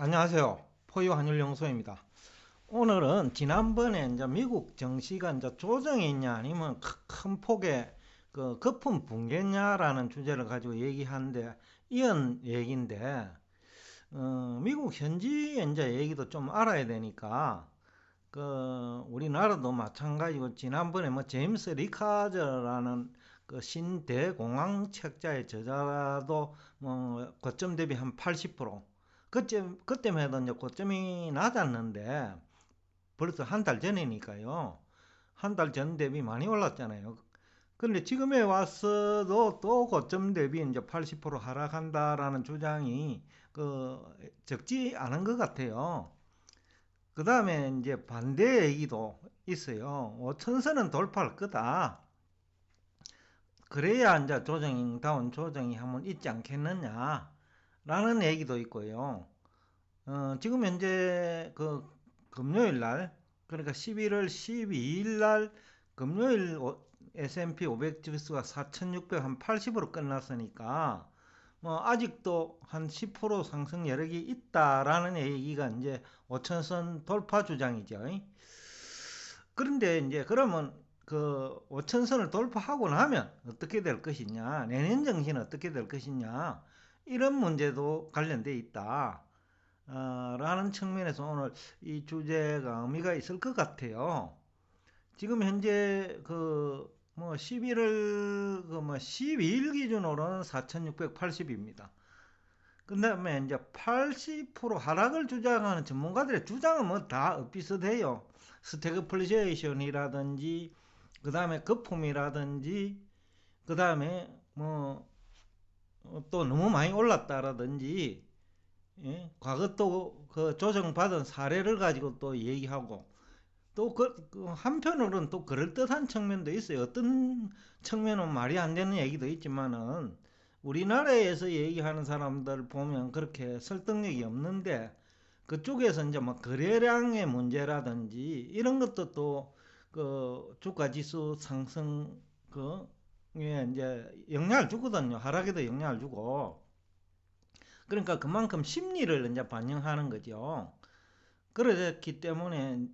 안녕하세요. 포유 환율연구소입니다. 오늘은 지난번에 이제 미국 증시가 이제 조정이 있냐 아니면 큰 폭의 그 거품 붕괴냐라는 주제를 가지고 얘기하는데 이런 얘기인데 미국 현지의 이제 얘기도 좀 알아야 되니까 그 우리나라도 마찬가지고 지난번에 뭐 제임스 리카저라는 그 신대공황 책자의 저자도 뭐 고점 대비 한 80% 그때만 해도 이제 고점이 낮았는데 벌써 한 달 전이니까요. 한 달 전 대비 많이 올랐잖아요. 근데 지금에 와서도 또 고점 대비 이제 80% 하락한다라는 주장이 그 적지 않은 것 같아요. 그 다음에 이제 반대 얘기도 있어요. 5천선은 돌파할 거다. 그래야 이제 조정다운 조정이 한번 있지 않겠느냐. 라는 얘기도 있고요. 지금 현재 그 금요일 날, 그러니까 11월 12일 날 금요일 S&P 500 지수가 4,680으로 끝났으니까 뭐 아직도 한 10% 상승 여력이 있다라는 얘기가 이제 5천선 돌파 주장이죠. 그런데 이제 그러면 그 5천선을 돌파하고 나면 어떻게 될 것이냐, 내년 정신은 어떻게 될 것이냐, 이런 문제도 관련돼 있다. 라는 측면에서 오늘 이 주제가 의미가 있을 것 같아요. 지금 현재 그 뭐 11월 그 뭐 12일 기준으로는 4,680입니다. 그 다음에 이제 80% 하락을 주장하는 전문가들의 주장은 뭐 다 엇비슷해요. 스태그플레이션이라든지, 그 다음에 거품이라든지, 그 다음에 뭐 또 너무 많이 올랐다라든지, 예? 과거 또 그 조정받은 사례를 가지고 또 얘기하고, 또 그 한편으로는 또 그럴듯한 측면도 있어요. 어떤 측면은 말이 안 되는 얘기도 있지만은 우리나라에서 얘기하는 사람들 보면 그렇게 설득력이 없는데 그쪽에서 이제 막 거래량의 문제라든지 이런 것도 또 그 주가 지수 상승 그에 이제 영향을 주거든요. 하락에도 영향을 주고. 그러니까 그만큼 심리를 이제 반영하는 거죠. 그렇기 때문에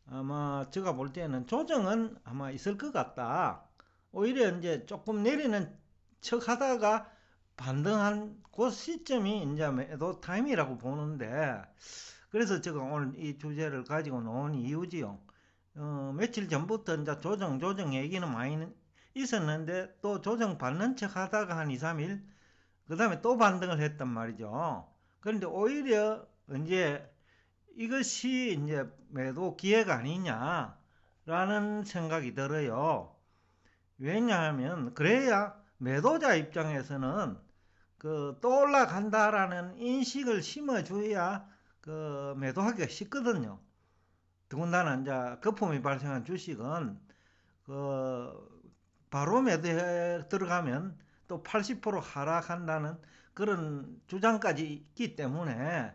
아마 제가 볼 때는 조정은 아마 있을 것 같다. 오히려 이제 조금 내리는 척 하다가 반등한 그 시점이 이제 매도 타임이라고 보는데, 그래서 제가 오늘 이 주제를 가지고 나온 이유지요. 며칠 전부터 이제 조정 얘기는 많이 있었는데 또 조정 받는 척 하다가 한 2, 3일 그 다음에 또 반등을 했단 말이죠. 그런데 오히려 이제 이것이 이제 매도 기회가 아니냐라는 생각이 들어요. 왜냐하면 그래야 매도자 입장에서는 그 또 올라간다라는 인식을 심어줘야 그 매도하기가 쉽거든요. 더군다나 이제 거품이 발생한 주식은 그 바로 매도에 들어가면 또 80% 하락한다는 그런 주장까지 있기 때문에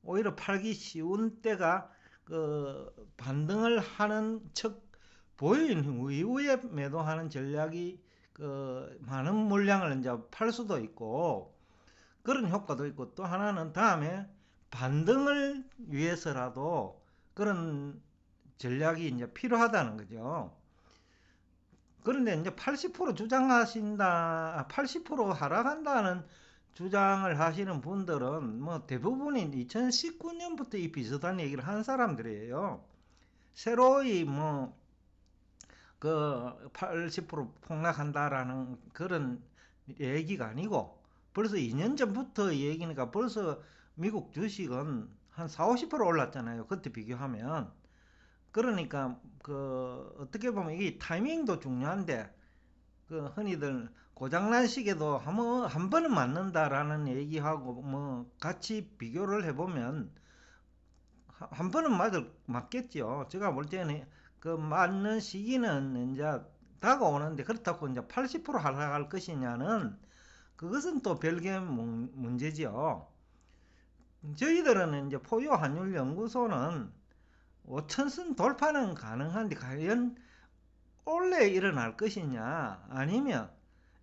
오히려 팔기 쉬운 때가 그 반등을 하는 척 보인 이후에 매도하는 전략이 그 많은 물량을 이제 팔 수도 있고 그런 효과도 있고, 또 하나는 다음에 반등을 위해서라도 그런 전략이 이제 필요하다는 거죠. 그런데 이제 80% 주장하신다, 80% 하락한다는 주장을 하시는 분들은 뭐 대부분이 2019년부터 이 비슷한 얘기를 한 사람들이에요. 새로이 뭐 그 80% 폭락한다라는 그런 얘기가 아니고 벌써 2년 전부터 얘기니까 벌써 미국 주식은 한 4, 50% 올랐잖아요. 그때 비교하면. 그러니까 그 어떻게 보면 이게 타이밍도 중요한데 그 흔히들 고장난 시계도 한 번은 맞는다라는 얘기하고 뭐 같이 비교를 해보면 한 번은 맞겠죠. 제가 볼 때는 그 맞는 시기는 이제 다가오는데 그렇다고 이제 80% 하락할 것이냐는 그것은 또 별개 문제지요. 저희들은 이제 포유 환율 연구소는 5천선 돌파는 가능한데 과연 올해 일어날 것이냐 아니면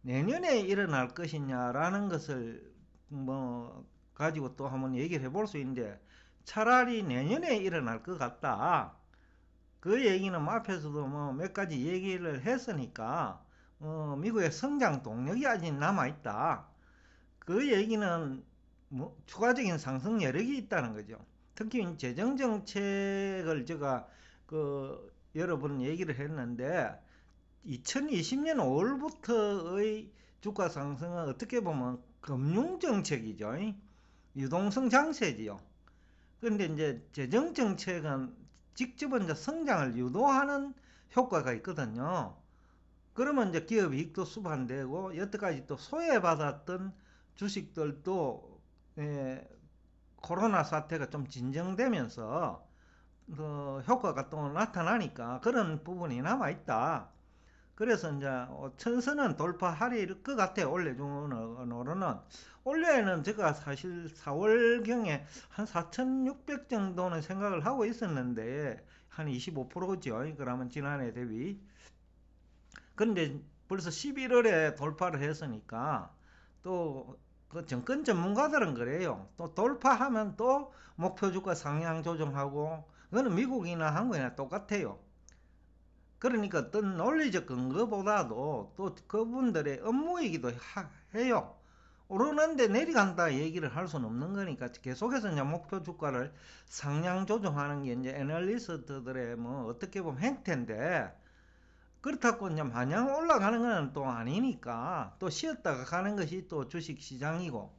내년에 일어날 것이냐라는 것을 뭐 가지고 또 한번 얘기를 해볼 수 있는데, 차라리 내년에 일어날 것 같다. 그 얘기는 앞에서도 뭐 몇 가지 얘기를 했으니까 미국의 성장 동력이 아직 남아있다. 그 얘기는 뭐 추가적인 상승 여력이 있다는 거죠. 특히 재정 정책을 제가 여러 번 얘기를 했는데, 2020년 5월부터의 주가 상승은 어떻게 보면 금융 정책이죠. 유동성 장세지요. 그런데 이제 재정 정책은 직접 이제 성장을 유도하는 효과가 있거든요. 그러면 이제 기업 이익도 수반되고, 여태까지 또 소외받았던 주식들도 코로나 사태가 좀 진정되면서 효과가 또 나타나니까 그런 부분이 남아있다. 그래서 이제 천선은 돌파할 것 같아요. 올해중으로는. 올해는 제가 사실 4월경에 한 4,600 정도는 생각을 하고 있었는데, 한 25%죠. 그러면 지난해 대비. 그런데 벌써 11월에 돌파를 했으니까, 또 그 정권 전문가들은 그래요. 또 돌파하면 또 목표 주가 상향 조정하고, 그거는 미국이나 한국이나 똑같아요. 그러니까 어떤 논리적 근거보다도 또 그분들의 업무이기도 해요. 오르는데 내려간다 얘기를 할 수는 없는 거니까 계속해서 이제 목표 주가를 상향 조정하는 게 이제 애널리스트들의 뭐 어떻게 보면 행태인데, 그렇다고 이제 마냥 올라가는 건 또 아니니까 또 쉬었다가 가는 것이 또 주식 시장이고,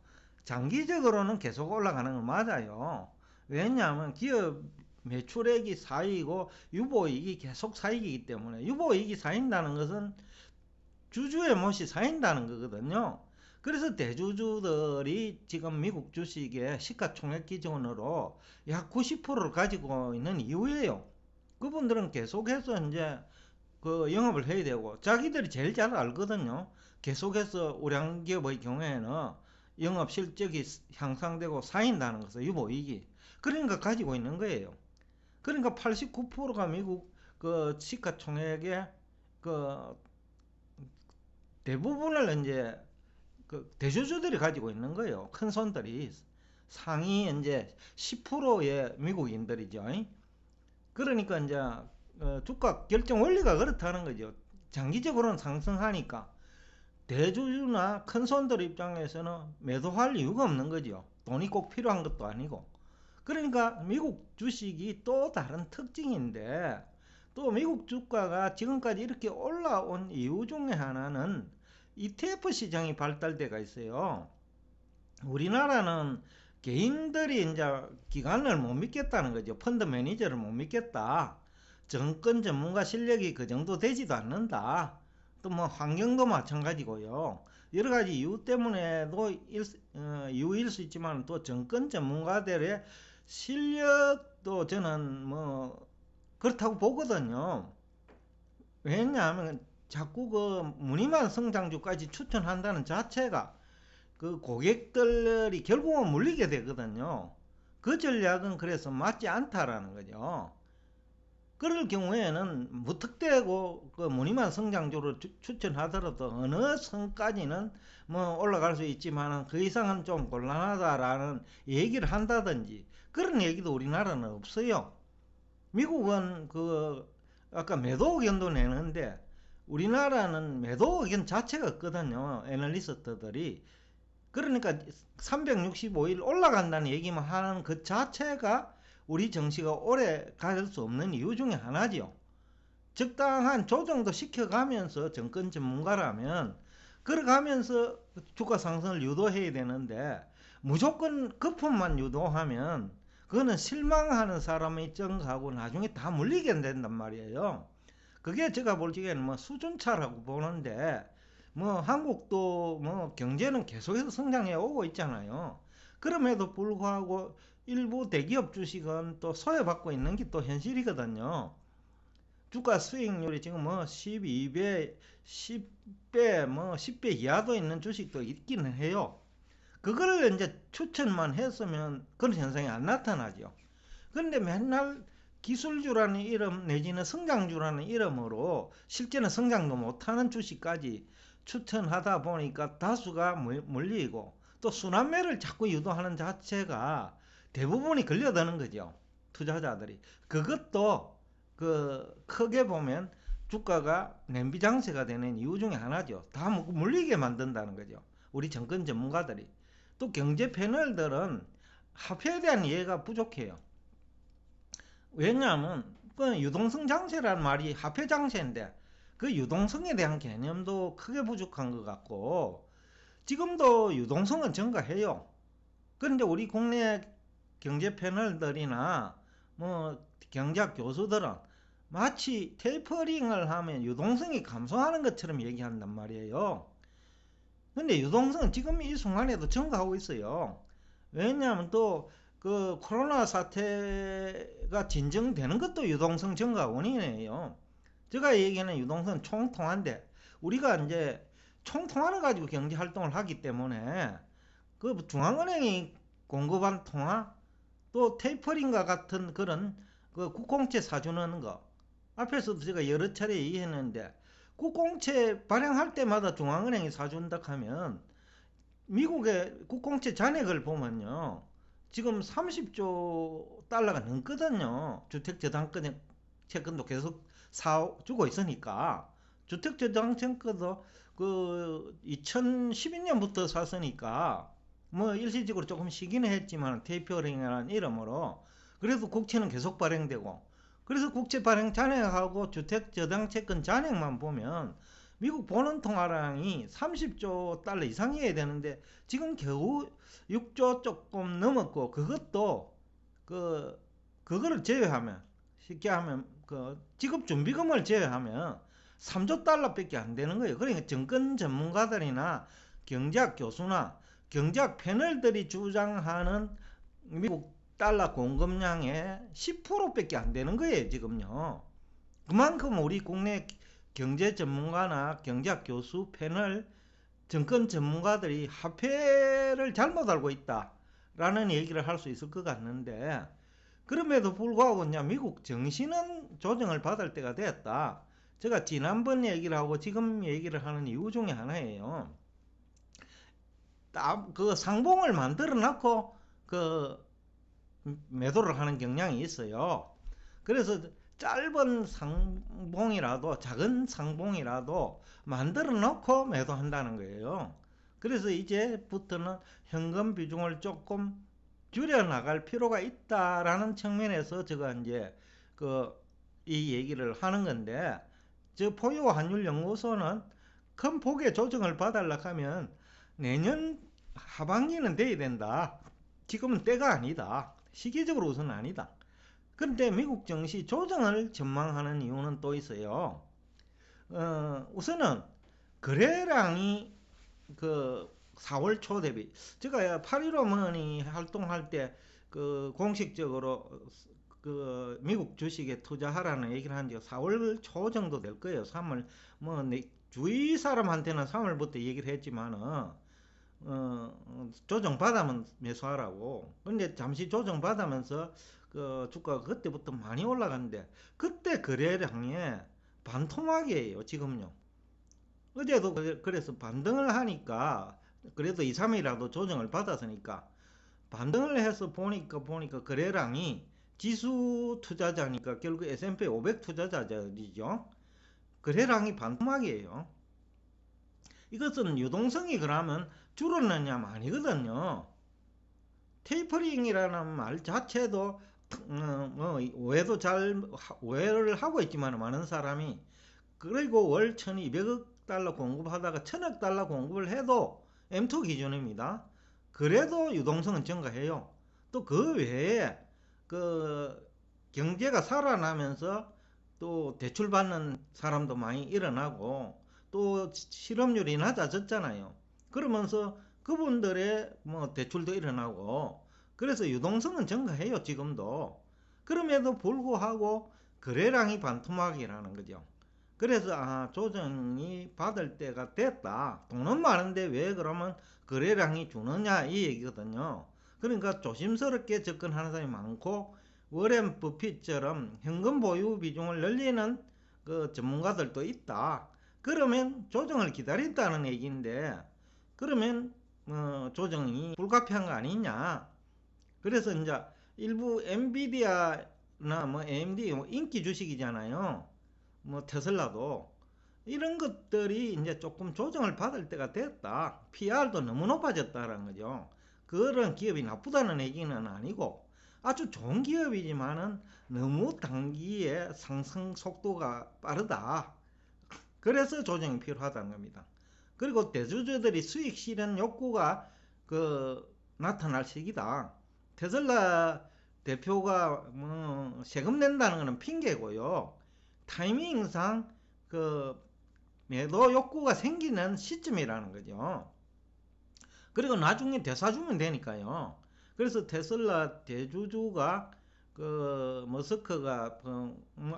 장기적으로는 계속 올라가는 건 맞아요. 왜냐하면 기업 매출액이 쌓이고 유보이익이 계속 쌓이기 때문에, 유보이익이 쌓인다는 것은 주주의 몫이 쌓인다는 거거든요. 그래서 대주주들이 지금 미국 주식의 시가총액 기준으로 약 90%를 가지고 있는 이유예요. 그분들은 계속해서 이제 영업을 해야 되고, 자기들이 제일 잘 알거든요. 계속해서 우량기업의 경우에는 영업 실적이 향상되고 쌓인다는 것은 유보이익이. 그러니까 가지고 있는 거예요. 그러니까 89%가 미국 시가총액의 그 대부분을 이제 대주주들이 가지고 있는 거예요. 큰 손들이. 상위 이제 10%의 미국인들이죠. 그러니까 이제 주가 결정 원리가 그렇다는 거죠. 장기적으로는 상승하니까 대주주나 큰 손들 입장에서는 매도할 이유가 없는 거죠. 돈이 꼭 필요한 것도 아니고. 그러니까 미국 주식이 또 다른 특징인데, 또 미국 주가가 지금까지 이렇게 올라온 이유 중에 하나는 ETF 시장이 발달돼가 있어요. 우리나라는 개인들이 이제 기관을 못 믿겠다는 거죠. 펀드 매니저를 못 믿겠다. 정권 전문가 실력이 그 정도 되지도 않는다. 또 뭐 환경도 마찬가지고요. 여러 가지 이유 때문에도 이유일 수 있지만, 또 정권 전문가들의 실력도 저는 뭐 그렇다고 보거든요. 왜냐하면 자꾸 무늬만 성장주까지 추천한다는 자체가 고객들이 결국은 물리게 되거든요. 그 전략은 그래서 맞지 않다라는 거죠. 그럴 경우에는 무턱대고 무늬만 성장주를 추천하더라도 어느 선까지는 뭐 올라갈 수 있지만 그 이상은 좀 곤란하다라는 얘기를 한다든지, 그런 얘기도 우리나라는 없어요. 미국은 아까 매도 의견도 내는데, 우리나라는 매도 의견 자체가 없거든요. 애널리스트들이. 그러니까 365일 올라간다는 얘기만 하는 그 자체가 우리 정시가 오래 갈 수 없는 이유 중에 하나지요. 적당한 조정도 시켜가면서 정권 전문가라면 그러가면서 주가 상승을 유도해야 되는데, 무조건 거품만 유도하면 그거는 실망하는 사람이 증가하고 나중에 다 물리게 된단 말이에요. 그게 제가 볼 적에는 뭐 수준차라고 보는데, 뭐 한국도 뭐 경제는 계속해서 성장해 오고 있잖아요. 그럼에도 불구하고 일부 대기업 주식은 또 소외받고 있는 게 또 현실이거든요. 주가 수익률이 지금 뭐 12배, 10배, 뭐 10배 이하도 있는 주식도 있기는 해요. 그걸 이제 추천만 했으면 그런 현상이 안 나타나죠. 그런데 맨날 기술주라는 이름 내지는 성장주라는 이름으로 실제는 성장도 못하는 주식까지 추천하다 보니까 다수가 물리고, 또 순환매를 자꾸 유도하는 자체가 대부분이 걸려드는 거죠. 투자자들이. 그것도 크게 보면 주가가 냄비 장세가 되는 이유 중에 하나죠. 다 물리게 만든다는 거죠. 우리 정권 전문가들이. 또 경제 패널들은 화폐에 대한 이해가 부족해요. 왜냐하면 그 유동성 장세라는 말이 화폐 장세인데 그 유동성에 대한 개념도 크게 부족한 것 같고, 지금도 유동성은 증가해요. 그런데 우리 국내 경제 패널들이나 뭐 경제학 교수들은 마치 테이퍼링을 하면 유동성이 감소하는 것처럼 얘기한단 말이에요. 근데 유동성은 지금 이 순간에도 증가하고 있어요. 왜냐하면 또 그 코로나 사태가 진정되는 것도 유동성 증가 원인이에요. 제가 얘기하는 유동성은 총통화인데, 우리가 이제 총통화를 가지고 경제 활동을 하기 때문에 그 중앙은행이 공급한 통화, 또 테이퍼링과 같은 그런 그 국공채 사주는 거, 앞에서도 제가 여러 차례 얘기했는데, 국공채 발행할 때마다 중앙은행이 사준다 하면 미국의 국공채 잔액을 보면요, 지금 30조 달러가 넘거든요. 주택저당권 채권도 계속 사주고 있으니까. 주택저당채권도 그 2012년부터 샀으니까 뭐 일시적으로 조금 쉬기는 했지만 테이퍼링이라는 이름으로 그래도 국채는 계속 발행되고, 그래서 국채 발행 잔액하고 주택저당채권 잔액만 보면 미국 본원 통화량이 30조 달러 이상이어야 되는데 지금 겨우 6조 조금 넘었고, 그것도 그거를 제외하면, 쉽게 하면 그 지급준비금을 제외하면 3조 달러밖에 안 되는 거예요. 그러니까 정권 전문가들이나 경제학 교수나 경제학 패널들이 주장하는 미국 달러 공급량의 10%밖에 안 되는 거예요, 지금요. 그만큼 우리 국내 경제 전문가나 경제학 교수 패널, 정권 전문가들이 화폐를 잘못 알고 있다라는 얘기를 할 수 있을 것 같는데, 그럼에도 불구하고 이제 미국 정시는 조정을 받을 때가 됐다. 제가 지난번 얘기를 하고 지금 얘기를 하는 이유 중에 하나예요. 그 상봉을 만들어 놓고 그 매도를 하는 경향이 있어요. 그래서 짧은 상봉이라도, 작은 상봉이라도 만들어 놓고 매도한다는 거예요. 그래서 이제부터는 현금 비중을 조금 줄여 나갈 필요가 있다라는 측면에서 제가 이제 이 얘기를 하는 건데, 저 포유 환율 연구소는 큰 폭의 조정을 받으려고 하면 내년 하반기는 돼야 된다. 지금은 때가 아니다. 시기적으로 우선 아니다. 그런데 미국 증시 조정을 전망하는 이유는 또 있어요. 우선은 거래량이 4월 초 대비, 제가 8.15머니 활동할 때 공식적으로 미국 주식에 투자하라는 얘기를 한 지가 4월 초 정도 될 거예요. 3월, 주위 사람한테는 3월부터 얘기를 했지만은 조정받으면 매수하라고. 근데 잠시 조정받으면서 주가가 그때부터 많이 올라갔는데, 그때 거래량의 반토막이에요, 지금요. 어제도 그래서 반등을 하니까, 그래도 2, 3일이라도 조정을 받았으니까 반등을 해서 보니까 거래량이, 지수 투자자니까 결국 S&P 500 투자자들이죠. 거래량이 반토막이에요. 이것은 유동성이 그러면 줄었느냐? 아니거든요. 테이퍼링이라는 말 자체도 오해를 하고 있지만 많은 사람이, 그리고 월 1200억 달러 공급하다가 1000억 달러 공급을 해도 M2 기준입니다. 그래도 유동성은 증가해요. 또 그 외에 경제가 살아나면서 또 대출받는 사람도 많이 일어나고, 또 실업률이 낮아졌잖아요. 그러면서 그분들의 대출도 일어나고, 그래서 유동성은 증가해요, 지금도. 그럼에도 불구하고 거래량이 반토막이라는 거죠. 그래서 조정이 받을 때가 됐다. 돈은 많은데 왜 그러면 거래량이 주느냐, 이 얘기거든요. 그러니까 조심스럽게 접근하는 사람이 많고, 워렌 버핏처럼 현금 보유 비중을 늘리는 전문가들도 있다. 그러면 조정을 기다린다는 얘기인데, 그러면 조정이 불가피한 거 아니냐. 그래서 이제 일부 엔비디아나 뭐 AMD 뭐 인기 주식이잖아요. 뭐 테슬라도 이런 것들이 이제 조금 조정을 받을 때가 됐다. PR도 너무 높아졌다는 거죠. 그런 기업이 나쁘다는 얘기는 아니고 아주 좋은 기업이지만은 너무 단기에 상승 속도가 빠르다. 그래서 조정이 필요하다는 겁니다. 그리고 대주주들이 수익 실현 욕구가 나타날 시기다. 테슬라 대표가 뭐 세금 낸다는 것은 핑계고요. 타이밍상 그 매도 욕구가 생기는 시점이라는 거죠. 그리고 나중에 되사주면 되니까요. 그래서 테슬라 대주주가 머스크가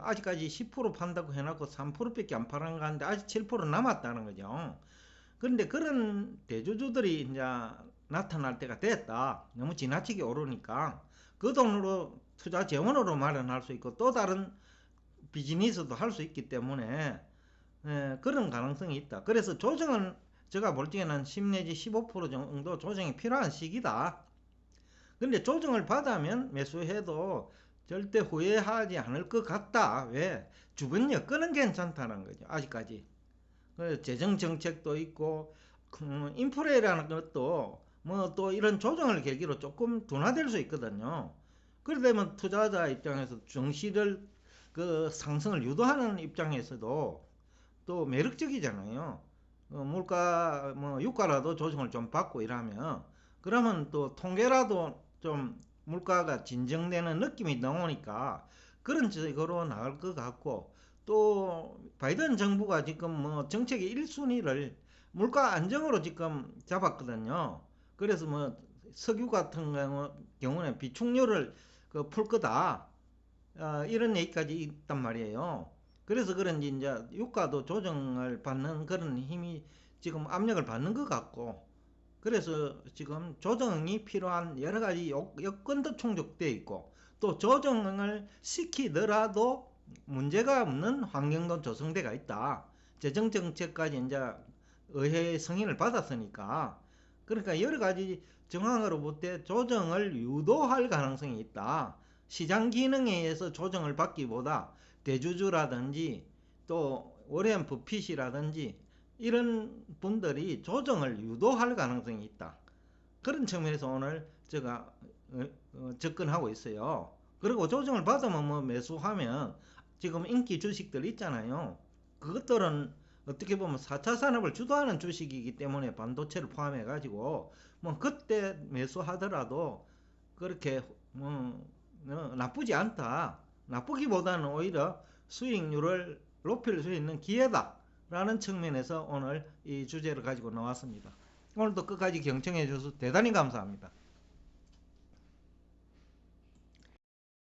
아직까지 10% 판다고 해놓고 3%밖에 안 팔은 가는데 아직 7% 남았다는 거죠. 그런데 그런 대주주들이 이제 나타날 때가 됐다. 너무 지나치게 오르니까 그 돈으로 투자 재원으로 마련할 수 있고 또 다른 비즈니스도 할 수 있기 때문에 그런 가능성이 있다. 그래서 조정은 제가 볼 적에는 10 내지 15% 정도 조정이 필요한 시기다. 근데 조정을 받으면 매수해도 절대 후회하지 않을 것 같다. 왜? 주변 여건은 괜찮다는 거죠. 아직까지. 재정 정책도 있고 인프레라는 것도 뭐 또 이런 조정을 계기로 조금 둔화될 수 있거든요. 그러다 보면 투자자 입장에서 증시를 상승을 유도하는 입장에서도 또 매력적이잖아요. 물가 뭐 유가라도 조정을 좀 받고 이러면 그러면 또 통계라도 좀 물가가 진정되는 느낌이 나오니까 그런 쪽으로 나갈 것 같고 또 바이든 정부가 지금 뭐 정책의 1순위를 물가 안정으로 지금 잡았거든요. 그래서 뭐 석유 같은 경우는 비축료를 풀 거다. 이런 얘기까지 있단 말이에요. 그래서 그런지 이제 유가도 조정을 받는 그런 힘이 지금 압력을 받는 것 같고 그래서 지금 조정이 필요한 여러 가지 여건도 충족되어 있고 또 조정을 시키더라도 문제가 없는 환경도 조성되어 있다. 재정정책까지 이제 의회의 승인을 받았으니까 그러니까 여러 가지 정황으로 볼 때 조정을 유도할 가능성이 있다. 시장 기능에 의해서 조정을 받기보다 대주주라든지 또 워렌 버핏이라든지 이런 분들이 조정을 유도할 가능성이 있다. 그런 측면에서 오늘 제가 접근하고 있어요. 그리고 조정을 받으면 뭐 매수하면 지금 인기 주식들 있잖아요. 그것들은 어떻게 보면 4차 산업을 주도하는 주식이기 때문에 반도체를 포함해 가지고 뭐 그때 매수하더라도 그렇게 나쁘지 않다. 나쁘기보다는 오히려 수익률을 높일 수 있는 기회다. 라는 측면에서 오늘 이 주제를 가지고 나왔습니다. 오늘도 끝까지 경청해 주셔서 대단히 감사합니다.